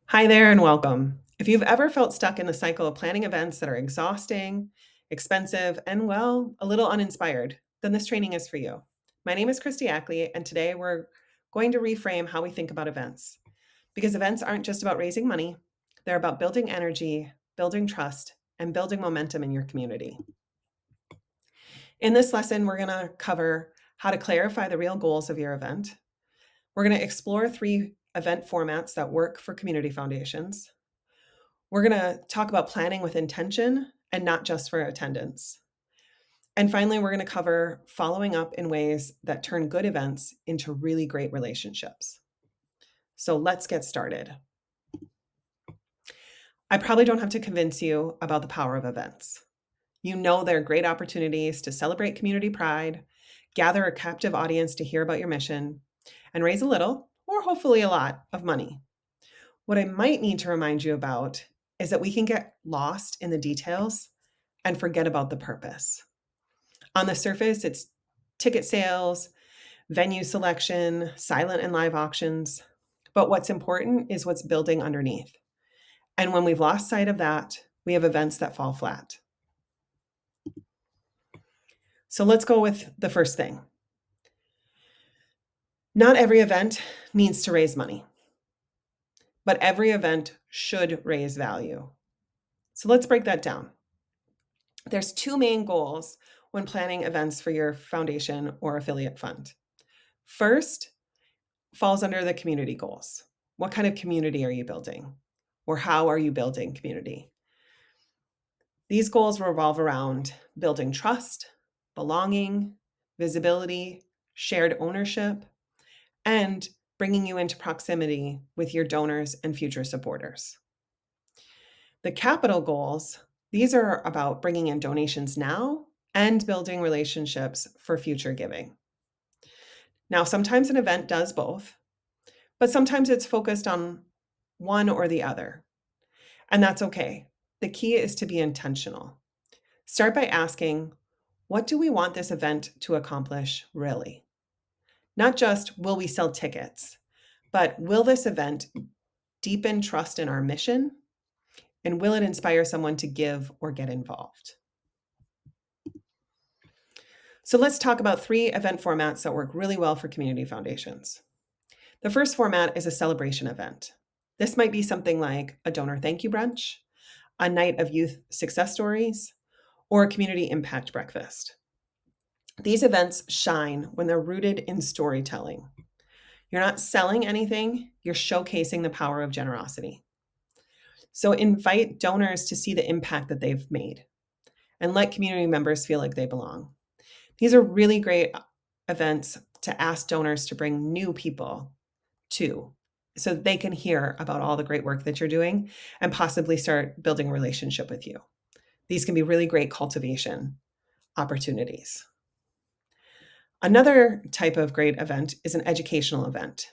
Hi there and welcome. If you've ever felt stuck in the cycle of planning events that are exhausting, expensive, and well, a little uninspired, then this training is for you. My name is Christy Ackley, and today we're going to reframe how we think about events. Because events aren't just about raising money, they're about building energy, building trust, and building momentum in your community. In this lesson, we're going to cover how to clarify the real goals of your event. We're going to explore 3 event formats that work for community foundations. We're going to talk about planning with intention and not just for attendance. And finally, we're going to cover following up in ways that turn good events into really great relationships. So let's get started. I probably don't have to convince you about the power of events. You know they're great opportunities to celebrate community pride, gather a captive audience to hear about your mission, and raise a little, or hopefully a lot, of money. What I might need to remind you about is that we can get lost in the details and forget about the purpose. On the surface, it's ticket sales, venue selection, silent and live auctions. But what's important is what's building underneath. And when we've lost sight of that, we have events that fall flat. So let's go with the first thing. Not every event needs to raise money, but every event should raise value. So let's break that down. There's 2 main goals when planning events for your foundation or affiliate fund. First, falls under the community goals. What kind of community are you building? Or how are you building community? These goals revolve around building trust, belonging, visibility, shared ownership, and bringing you into proximity with your donors and future supporters. The capital goals, these are about bringing in donations now and building relationships for future giving. Now, sometimes an event does both, but sometimes it's focused on one or the other. And that's okay. The key is to be intentional. Start by asking, what do we want this event to accomplish really? Not just will we sell tickets, but will this event deepen trust in our mission? And will it inspire someone to give or get involved? So let's talk about 3 event formats that work really well for community foundations. The first format is a celebration event. This might be something like a donor thank you brunch, a night of youth success stories, or a community impact breakfast. These events shine when they're rooted in storytelling. You're not selling anything, you're showcasing the power of generosity. So invite donors to see the impact that they've made and let community members feel like they belong. These are really great events to ask donors to bring new people to so that they can hear about all the great work that you're doing and possibly start building a relationship with you. These can be really great cultivation opportunities. Another type of great event is an educational event.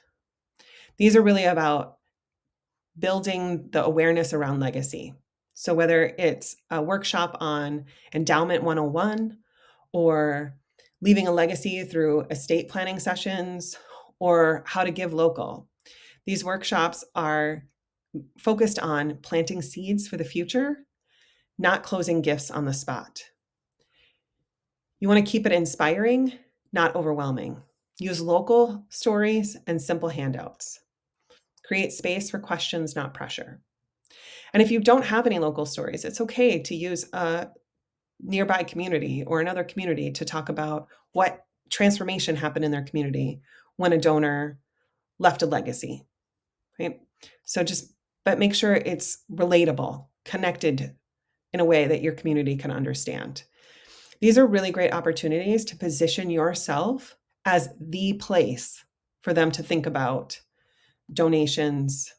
These are really about building the awareness around legacy. So whether it's a workshop on Endowment 101 or leaving a legacy through estate planning sessions or how to give local, these workshops are focused on planting seeds for the future, not closing gifts on the spot. You want to keep it inspiring, not overwhelming. Use local stories and simple handouts. Create space for questions, not pressure. And if you don't have any local stories, it's okay to use a nearby community or another community to talk about what transformation happened in their community when a donor left a legacy, right? So but make sure it's relatable, connected in a way that your community can understand. These are really great opportunities to position yourself as the place for them to think about donations,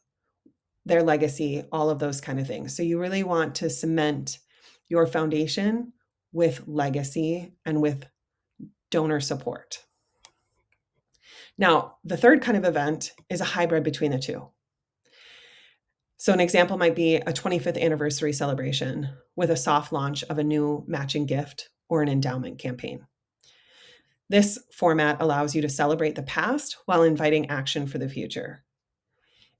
their legacy, all of those kind of things. So you really want to cement your foundation with legacy and with donor support. Now, the third kind of event is a hybrid between the two. So an example might be a 25th anniversary celebration with a soft launch of a new matching gift or an endowment campaign. This format allows you to celebrate the past while inviting action for the future.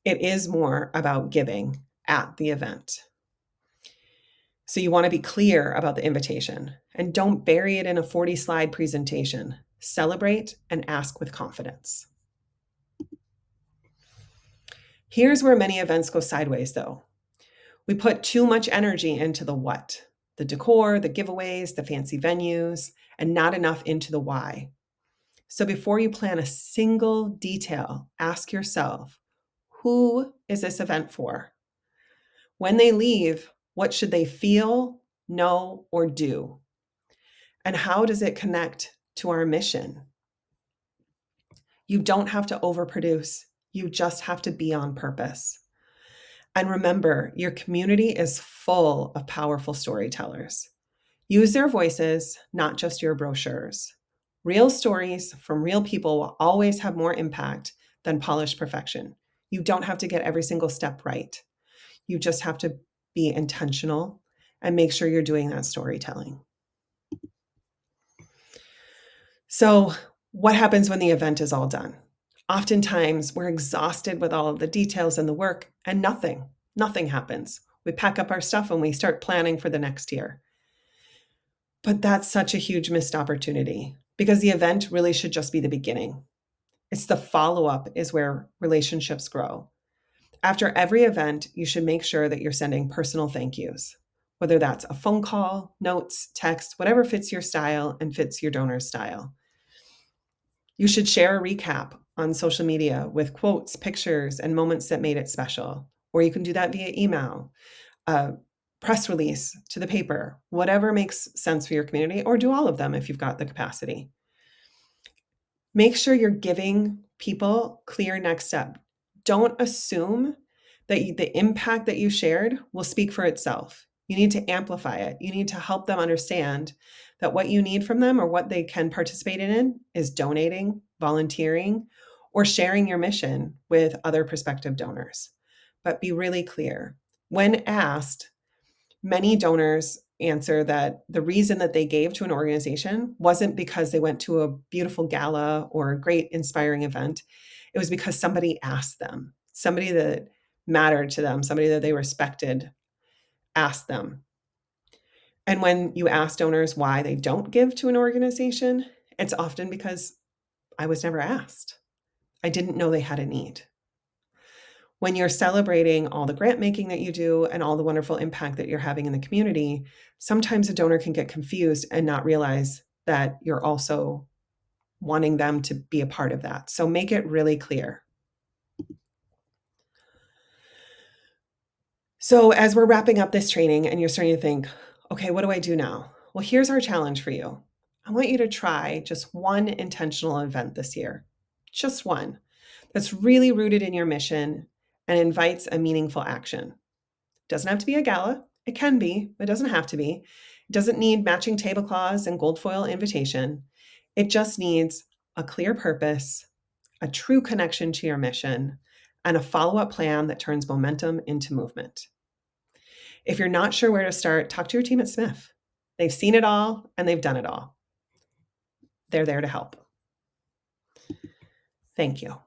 It is more about giving at the event. So you want to be clear about the invitation and don't bury it in a 40-slide presentation. Celebrate and ask with confidence. Here's where many events go sideways, though. We put too much energy into the what, the decor, the giveaways, the fancy venues, and not enough into the why. So before you plan a single detail, ask yourself, who is this event for? When they leave, what should they feel, know, or do? And how does it connect to our mission? You don't have to overproduce. You just have to be on purpose. And remember, your community is full of powerful storytellers. Use their voices, not just your brochures. Real stories from real people will always have more impact than polished perfection. You don't have to get every single step right. You just have to be intentional and make sure you're doing that storytelling. So, what happens when the event is all done? Oftentimes, we're exhausted with all of the details and the work, and nothing happens. We pack up our stuff and we start planning for the next year. But that's such a huge missed opportunity because the event really should just be the beginning. It's the follow up is where relationships grow. After every event, you should make sure that you're sending personal thank yous, whether that's a phone call, notes, text, whatever fits your style and fits your donor's style. You should share a recap on social media with quotes, pictures, and moments that made it special. Or you can do that via email, press release to the paper, whatever makes sense for your community, or do all of them if you've got the capacity. Make sure you're giving people clear next step. Don't assume that the impact that you shared will speak for itself. You need to amplify it. You need to help them understand that what you need from them or what they can participate in is donating, volunteering, or sharing your mission with other prospective donors. But be really clear. When asked, many donors answer that the reason that they gave to an organization wasn't because they went to a beautiful gala or a great inspiring event. It was because somebody asked them, somebody that mattered to them, somebody that they respected asked them. And when you ask donors why they don't give to an organization, it's often because I was never asked. I didn't know they had a need. When you're celebrating all the grant making that you do and all the wonderful impact that you're having in the community, sometimes a donor can get confused and not realize that you're also wanting them to be a part of that. So make it really clear. So as we're wrapping up this training and you're starting to think, okay, what do I do now? Well, here's our challenge for you. I want you to try just one intentional event this year, just one that's really rooted in your mission and invites a meaningful action. It doesn't have to be a gala. It can be, but it doesn't have to be. It doesn't need matching tablecloths and gold foil invitation. It just needs a clear purpose, a true connection to your mission, and a follow-up plan that turns momentum into movement. If you're not sure where to start, talk to your team at Smith. They've seen it all and they've done it all. They're there to help. Thank you.